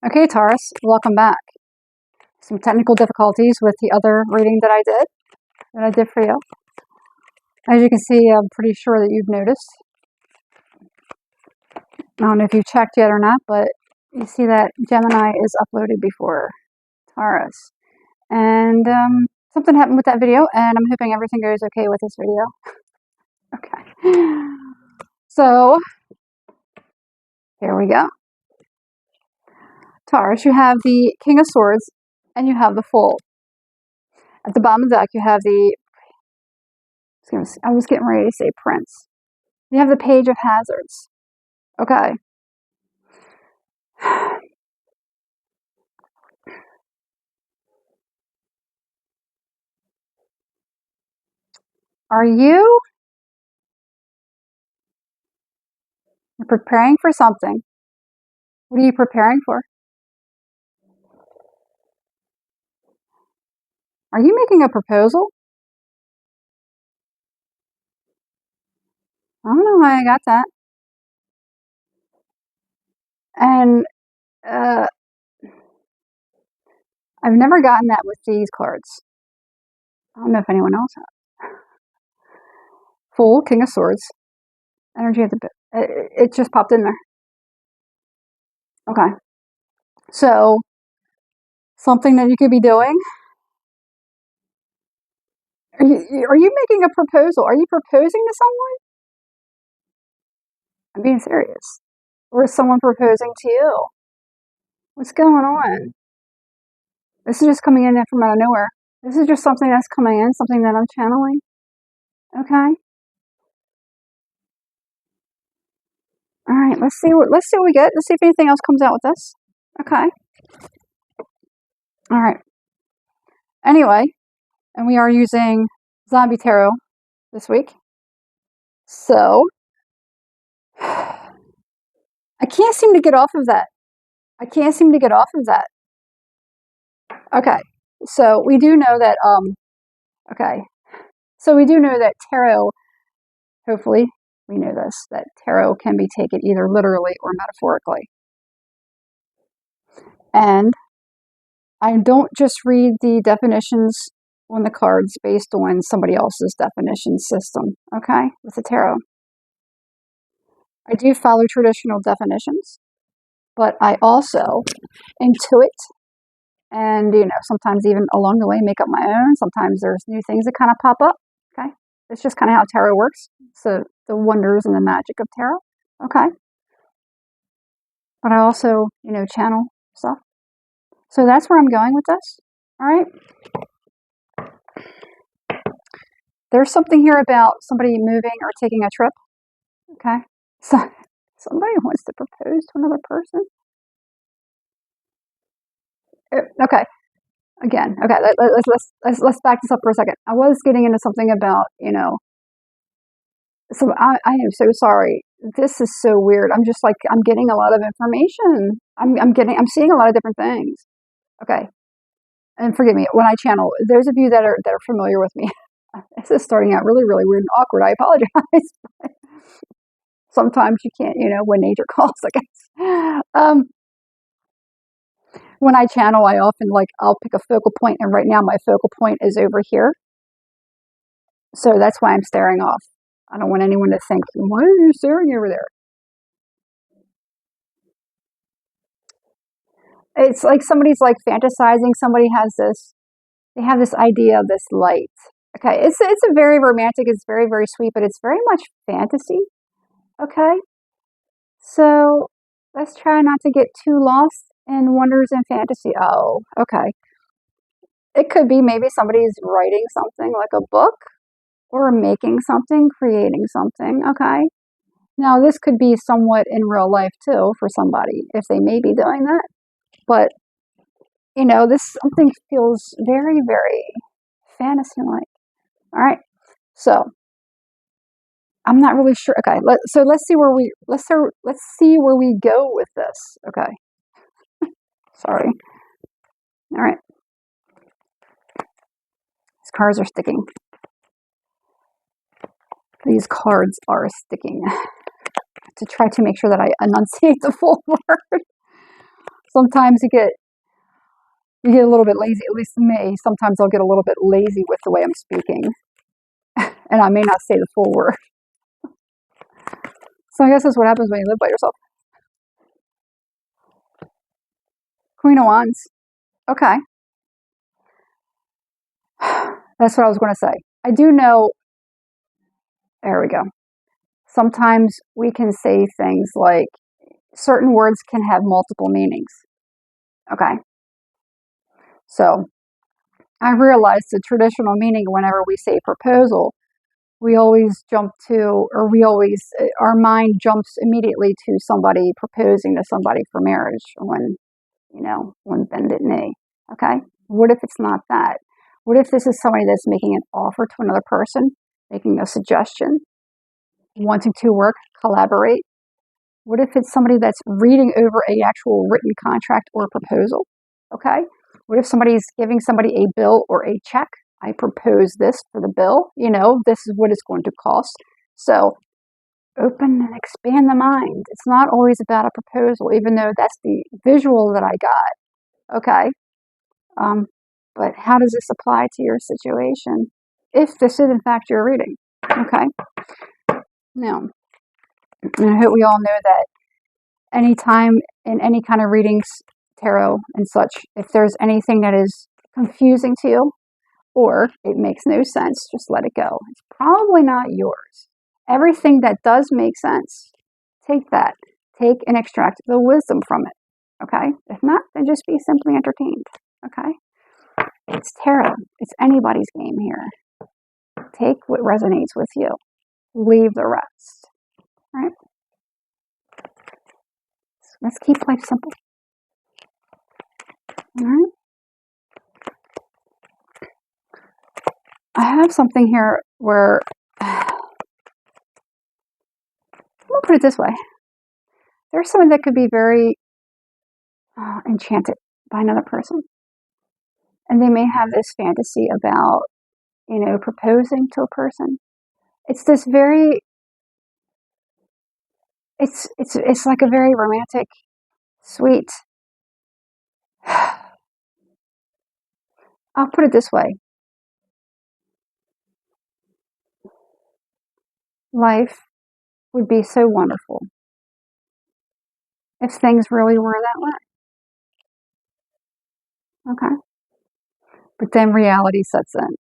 Okay, Taurus, welcome back. Some technical difficulties with the other reading that I did for you. As you can see, I'm pretty sure that you've noticed. I don't know if you've checked yet or not, but you see that Gemini is uploaded before Taurus. And something happened with that video, and I'm hoping everything goes okay with this video. Okay. So, here we go. Taurus, you have the King of Swords, and you have the Fool. At the bottom of the deck, you have the, I was getting ready to say Prince. You have the Page of Hazards. Okay. You're preparing for something. What are you preparing for? Are you making a proposal? I don't know why I got that. And I've never gotten that with these cards. I don't know if anyone else has. Fool, King of Swords, energy at the bit. It just popped in there. Okay. So, something that you could be doing. Are you making a proposal? Are you proposing to someone? I'm being serious. Or is someone proposing to you? What's going on? This is just coming in from out of nowhere. This is just something that's coming in, something that I'm channeling. Okay. All right. Let's see what we get. Let's see if anything else comes out with this. Okay. All right. Anyway, and we are using Zombie Tarot this week. So I can't seem to get off of that. Okay. So we do know that okay. So we do know that tarot, hopefully we know this, that tarot can be taken either literally or metaphorically. And I don't just read the definitions on the cards based on somebody else's definition system, okay, with the tarot. I do follow traditional definitions, but I also intuit and, sometimes even along the way make up my own. Sometimes there's new things that kind of pop up, okay? It's just kind of how tarot works. So the wonders and the magic of tarot, okay? But I also, channel stuff. So that's where I'm going with this, all right? There's something here about somebody moving or taking a trip, okay? So somebody wants to propose to another person. Okay. Again, okay. Let's back this up for a second. I was getting into something about, So I am so sorry. This is so weird. I'm just like, I'm getting a lot of information. I'm seeing a lot of different things. Okay. And forgive me when I channel. Those of you that are familiar with me, this is starting out really, really weird and awkward. I apologize. Sometimes you can't, when nature calls, I guess. When I channel, I often I'll pick a focal point, and right now my focal point is over here. So that's why I'm staring off. I don't want anyone to think, why are you staring over there? It's like somebody's fantasizing. They have this idea of this light. Okay, it's a very romantic, it's very, very sweet, but it's very much fantasy. Okay, so let's try not to get too lost in wonders and fantasy. Oh, okay. It could be maybe somebody's writing something like a book or making something, creating something. Okay. Now, this could be somewhat in real life too for somebody if they may be doing that. But, this something feels very, very fantasy-like. All right. So, I'm not really sure. Okay. Let's see where we go with this. Okay. Sorry. All right. These cards are sticking. These cards are sticking. To try to make sure that I enunciate the full word. Sometimes you get a little bit lazy, at least me. Sometimes I'll get a little bit lazy with the way I'm speaking. And I may not say the full word. So I guess that's what happens when you live by yourself. Queen of Wands. Okay. That's what I was going to say. I do know, there we go. Sometimes we can say things like certain words can have multiple meanings. Okay. So I realized the traditional meaning whenever we say proposal, we always jump to, or our mind jumps immediately to somebody proposing to somebody for marriage when bended knee. Okay. What if it's not that? What if this is somebody that's making an offer to another person, making a suggestion, wanting to work, collaborate? What if it's somebody that's reading over a actual written contract or proposal? Okay. What if somebody's giving somebody a bill or a check? I propose this for the bill. This is what it's going to cost. So open and expand the mind. It's not always about a proposal, even though that's the visual that I got. Okay. But how does this apply to your situation? If this is in fact your reading. Okay. Now, I hope we all know that anytime in any kind of readings, tarot and such, if there's anything that is confusing to you or it makes no sense, just let it go. It's probably not yours. Everything that does make sense, take that. Take and extract the wisdom from it. Okay? If not, then just be simply entertained. Okay? It's tarot. It's anybody's game here. Take what resonates with you. Leave the rest. All right? Let's keep life simple. All right? I have something here where, I'm going to put it this way. There's someone that could be very enchanted by another person. And they may have this fantasy about, proposing to a person. It's this very, it's like a very romantic, sweet, I'll put it this way. Life would be so wonderful if things really were that way. Okay. But then reality sets in.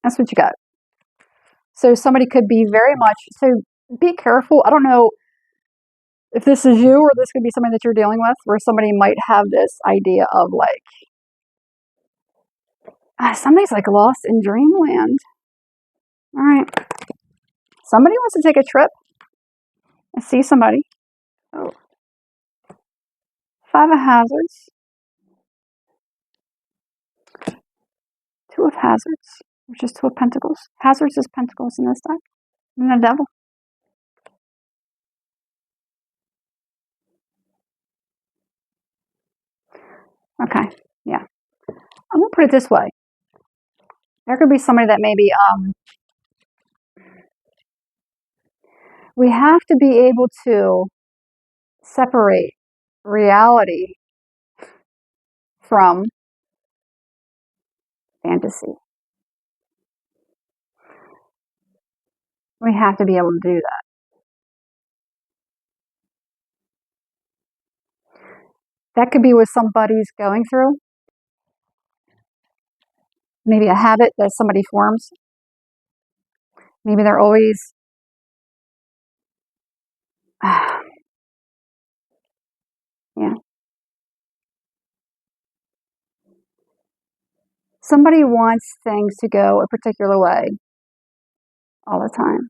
That's what you got. So somebody could be very much, so be careful. I don't know if this is you or this could be somebody that you're dealing with where somebody might have this idea of like, somebody's like lost in dreamland. All right. Somebody wants to take a trip and see somebody. Oh. Five of Hazards. Two of Hazards, which is Two of Pentacles. Hazards is Pentacles in this deck. And the Devil. Okay, yeah. I'm going to put it this way. There could be somebody that maybe, we have to be able to separate reality from fantasy. We have to be able to do that. That could be what somebody's going through. Maybe a habit that somebody forms. Maybe they're always, yeah. Somebody wants things to go a particular way all the time.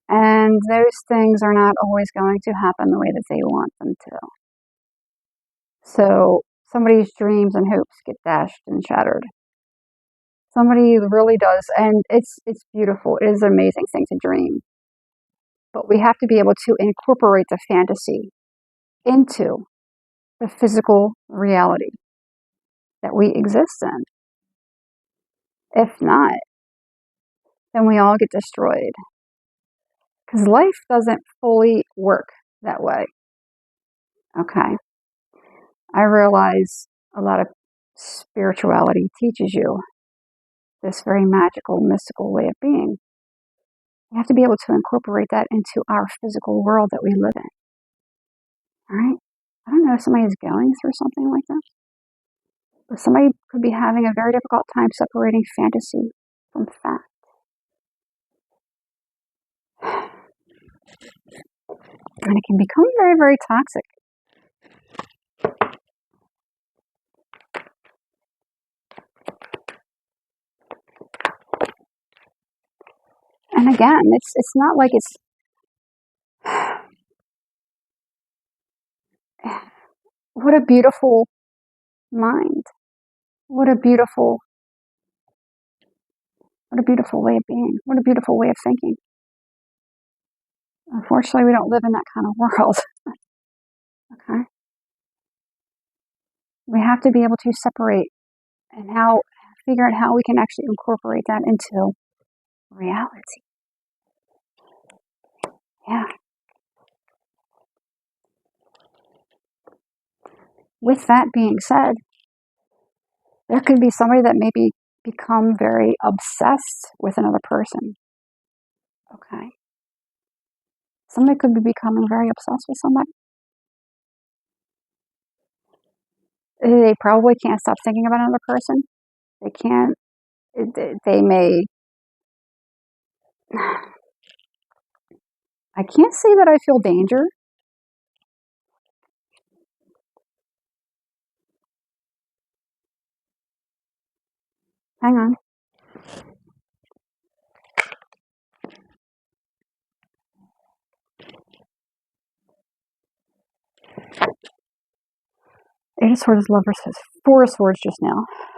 And those things are not always going to happen the way that they want them to. So somebody's dreams and hopes get dashed and shattered. Somebody really does, and it's beautiful. It is an amazing thing to dream. But we have to be able to incorporate the fantasy into the physical reality that we exist in. If not, then we all get destroyed. Because life doesn't fully work that way. Okay. I realize a lot of spirituality teaches you this very magical, mystical way of being. We have to be able to incorporate that into our physical world that we live in. All right? I don't know if somebody's going through something like that, but somebody could be having a very difficult time separating fantasy from fact. And it can become very, very toxic. And again, it's not like it's what a beautiful mind. What a beautiful way of being. What a beautiful way of thinking. Unfortunately, we don't live in that kind of world. Okay? We have to be able to separate and figure out how we can actually incorporate that into reality. Yeah. With that being said, there could be somebody that maybe become very obsessed with another person. Okay. Somebody could be becoming very obsessed with somebody. They probably can't stop thinking about another person. They can't, they may, I can't say that I feel danger. Hang on. Eight of Swords, Lover says Four of Swords just now. I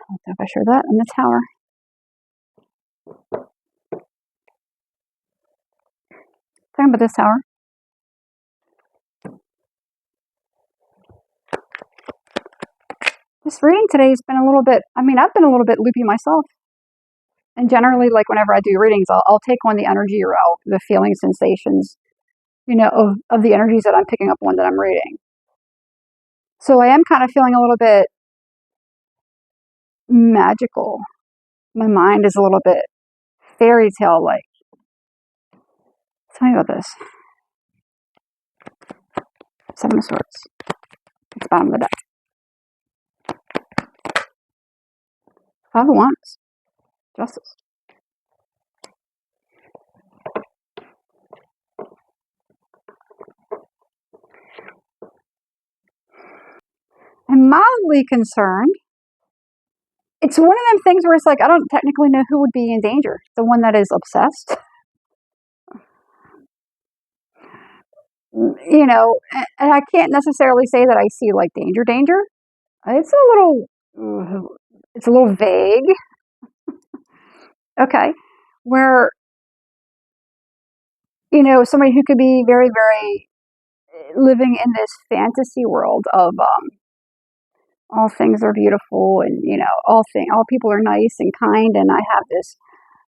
don't know if I showed that in the Tower. Talking about this Tower. This reading today has been a little bit, I've been a little bit loopy myself. And generally, like whenever I do readings, I'll take on the energy or the feeling sensations, of the energies that I'm picking up on that I'm reading. So I am kind of feeling a little bit magical. My mind is a little bit fairy tale like. Tell me about this. Seven of Swords. It's bottom of the deck. Five of Wands. Justice. I'm mildly concerned. It's one of them things where it's like, I don't technically know who would be in danger. The one that is obsessed. And I can't necessarily say that I see like danger. It's a little vague. Okay. Where, somebody who could be very, very living in this fantasy world of, all things are beautiful and, all people are nice and kind. And I have this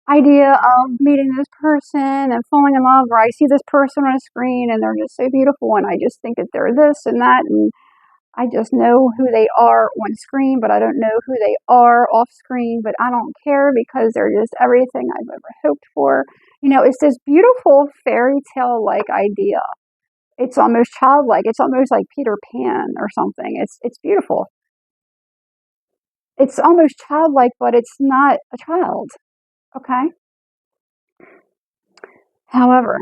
idea of meeting this person and falling in love, or I see this person on a screen and they're just so beautiful and I just think that they're this and that, and I just know who they are on screen, but I don't know who they are off screen, but I don't care because they're just everything I've ever hoped for. It's this beautiful fairy tale like idea. It's almost childlike. It's almost like Peter Pan or something. It's beautiful. It's almost childlike, but it's not a child. Okay? However,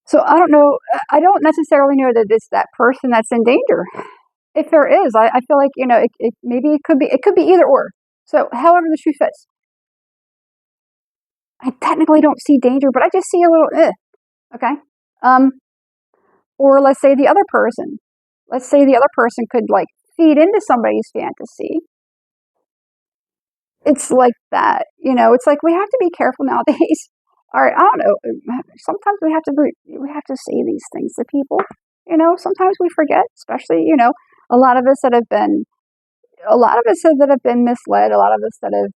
so I don't know. I don't necessarily know that it's that person that's in danger. If there is, I feel like maybe it could be either or. So however the shoe fits. I technically don't see danger, but I just see a little. Okay. Or let's say the other person. Let's say the other person could like feed into somebody's fantasy. It's like that. It's like we have to be careful nowadays. All right, I don't know. Sometimes we have to say these things to people. Sometimes we forget, especially a lot of us that have been misled. A lot of us that have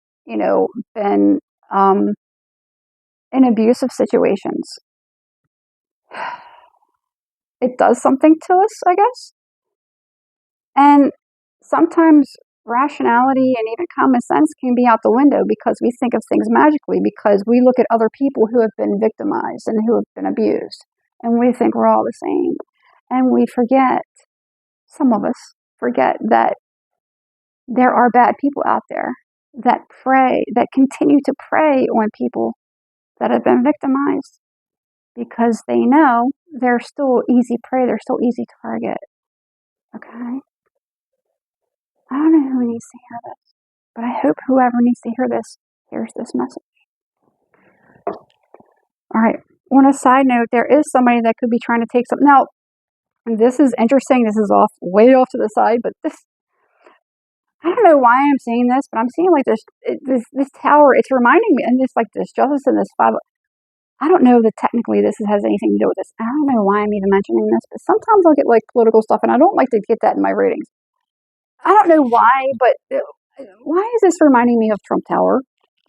been in abusive situations. It does something to us, I guess. And sometimes rationality and even common sense can be out the window because we think of things magically, because we look at other people who have been victimized and who have been abused, and we think we're all the same. And we forget, some of us forget, that there are bad people out there that prey, that continue to prey on people that have been victimized, because they know they're still easy prey, they're still easy target. Okay? I don't know who needs to hear this, but I hope whoever needs to hear this hears this message. All right. On a side note, there is somebody that could be trying to take something. Now, this is interesting. This is way off to the side, but this, I don't know why I'm seeing this, but I'm seeing like this tower. It's reminding me, and it's like this justice and this five. I don't know that technically this has anything to do with this. I don't know why I'm even mentioning this, but sometimes I'll get like political stuff, and I don't like to get that in my ratings. I don't know why, but why is this reminding me of Trump Tower?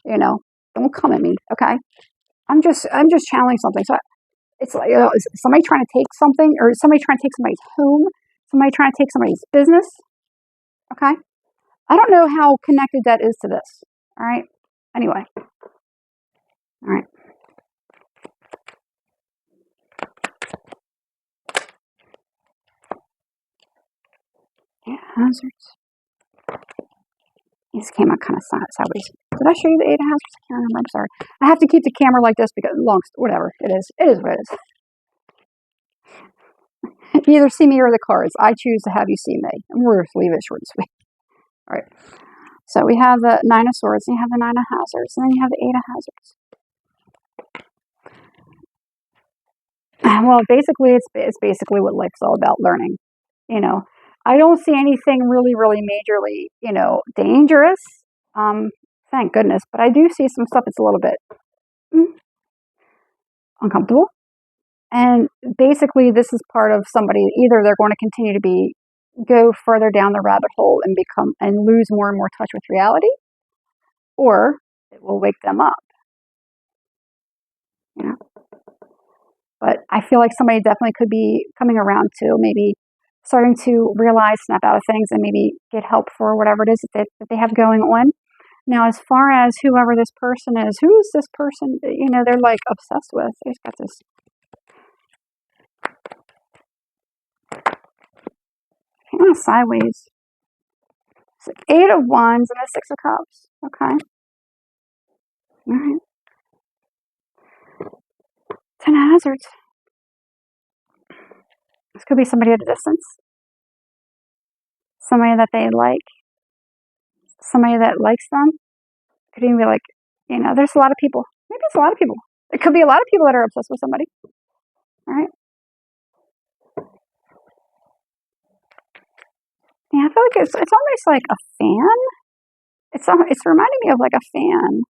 You know, don't come at me, okay? I'm just channeling something. So it's like, is somebody trying to take something, or somebody trying to take somebody's home, somebody trying to take somebody's business, okay? I don't know how connected that is to this, all right? Anyway, all right. Yeah, hazards. These came out kind of sideways. Did I show you the 8 of hazards? I can't remember. I'm sorry. I have to keep the camera like this because whatever it is. It is what it is. You either see me or the cards. I choose to have you see me. We're just leave it short and sweet. All right. So we have the 9 of Swords, and you have the 9 of Hazards, and then you have the 8 of Hazards. Well, basically, it's basically what life's all about, learning. You know, I don't see anything really, really majorly, dangerous. Thank goodness. But I do see some stuff that's a little bit uncomfortable. And basically, this is part of somebody. Either they're going to continue to go further down the rabbit hole and lose more and more touch with reality, or it will wake them up. But I feel like somebody definitely could be coming around to maybe starting to realize, snap out of things, and maybe get help for whatever it is that they have going on. Now, as far as whoever this person is, who is this person, they're like obsessed with? They've got this. Kind of sideways. So 8 of Wands and a 6 of Cups. Okay. All right. 10 of Hazards. This could be somebody at a distance. Somebody that they like. Somebody that likes them. Could even be like, there's a lot of people. Maybe it's a lot of people. It could be a lot of people that are obsessed with somebody. All right. Yeah, I feel like it's almost like a fan. It's reminding me of like a fan,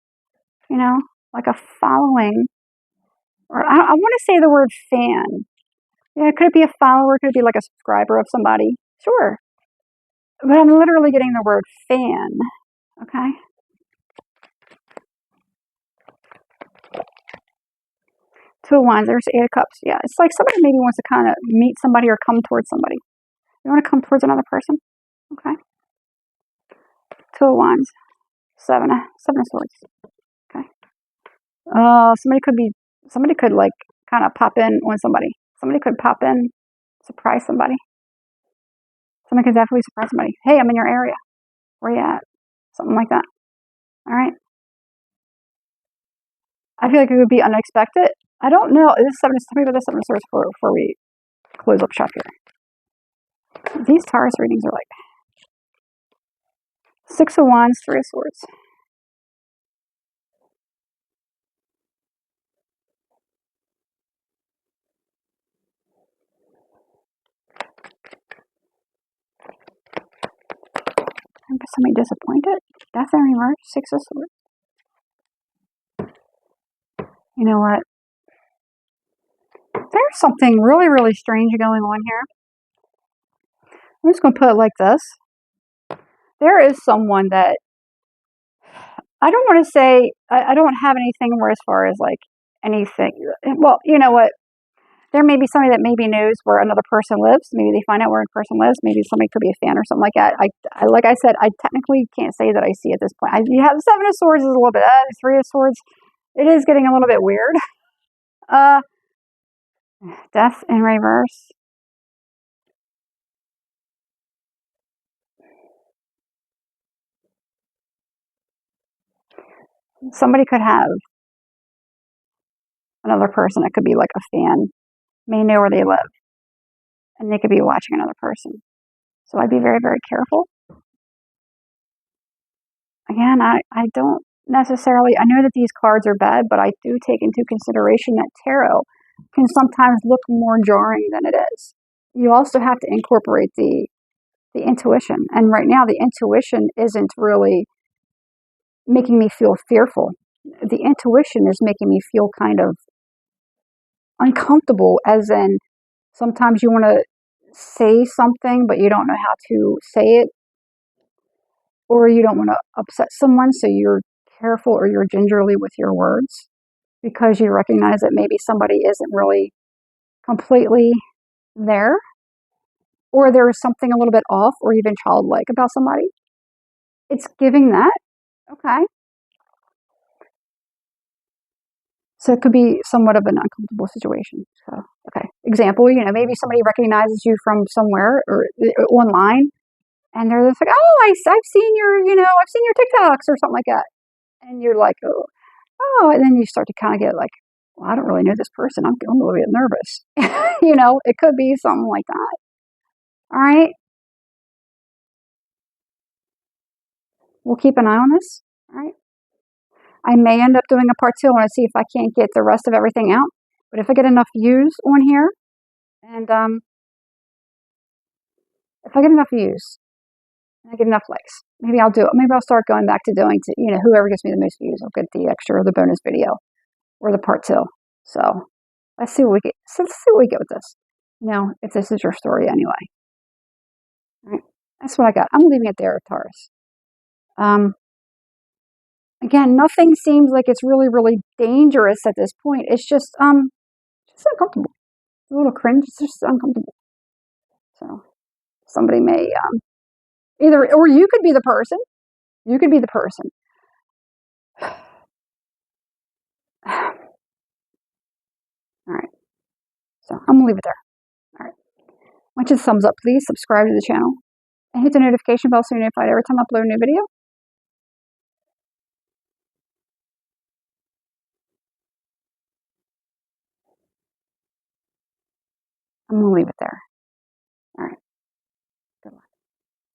like a following. Or I want to say the word fan. Yeah, could it be a follower? Could it be like a subscriber of somebody? Sure. But I'm literally getting the word fan. Okay. Two of Wands. There's 8 of Cups. Yeah, it's like somebody maybe wants to kind of meet somebody or come towards somebody. You want to come towards another person? Okay. 2 of Wands. 7 of Swords. Okay. Somebody could like kind of pop in on somebody. Somebody could pop in, surprise somebody. Somebody could definitely surprise somebody. Hey, I'm in your area. Where you at? Something like that. All right. I feel like it would be unexpected. I don't know. Tell me about the 7 of Swords before we close up shop here. These Taurus readings are like 6 of Wands, 3 of Swords. Somebody disappointed. Death in reverse. 6 of Swords. You know what? There's something really, really strange going on here. I'm just going to put it like this. There is someone that I don't want to say, I don't have anything where as far as like anything. Well, you know what? There may be somebody that maybe knows where another person lives. Maybe they find out where a person lives. Maybe somebody could be a fan or something like that. Like I said, I technically can't say that I see at this point. You have the Seven of Swords is a little bit, the Three of Swords, it is getting a little bit weird. Uh, Death in reverse. Somebody could have another person that could be like a fan, may know where they live, and they could be watching another person. So I'd be very, very careful. Again, I don't necessarily, I know that these cards are bad, but I do take into consideration that tarot can sometimes look more jarring than it is. You also have to incorporate the intuition. And right now, the intuition isn't really making me feel fearful. The intuition is making me feel kind of uncomfortable, as in sometimes you want to say something, but you don't know how to say it, or you don't want to upset someone, so you're careful or you're gingerly with your words because you recognize that maybe somebody isn't really completely there, or there is something a little bit off or even childlike about somebody. It's giving that, okay? So it could be somewhat of an uncomfortable situation. So, okay. Example, maybe somebody recognizes you from somewhere or online, and they're just like, oh, I've seen I've seen your TikToks or something like that. And you're like, oh, and then you start to kind of get like, well, I don't really know this person. I'm a little bit nervous. It could be something like that. All right. We'll keep an eye on this. All right. I may end up doing a part 2. I want to see if I can't get the rest of everything out. But if I get enough views on here, and if I get enough views, and I get enough likes, maybe I'll do it. Maybe I'll start going back to doing whoever gives me the most views, I'll get the extra or the bonus video or the part 2. So let's see what we get. So let's see what we get with this. If this is your story anyway. All right. That's what I got. I'm leaving it there, Taurus. Again, nothing seems like it's really, really dangerous at this point. It's just uncomfortable. It's a little cringe. It's just uncomfortable. So somebody may either, or you could be the person. You could be the person. All right. So I'm gonna leave it there. All right. Once you thumbs up, please subscribe to the channel and hit the notification bell so you're notified every time I upload a new video. I'm gonna leave it there.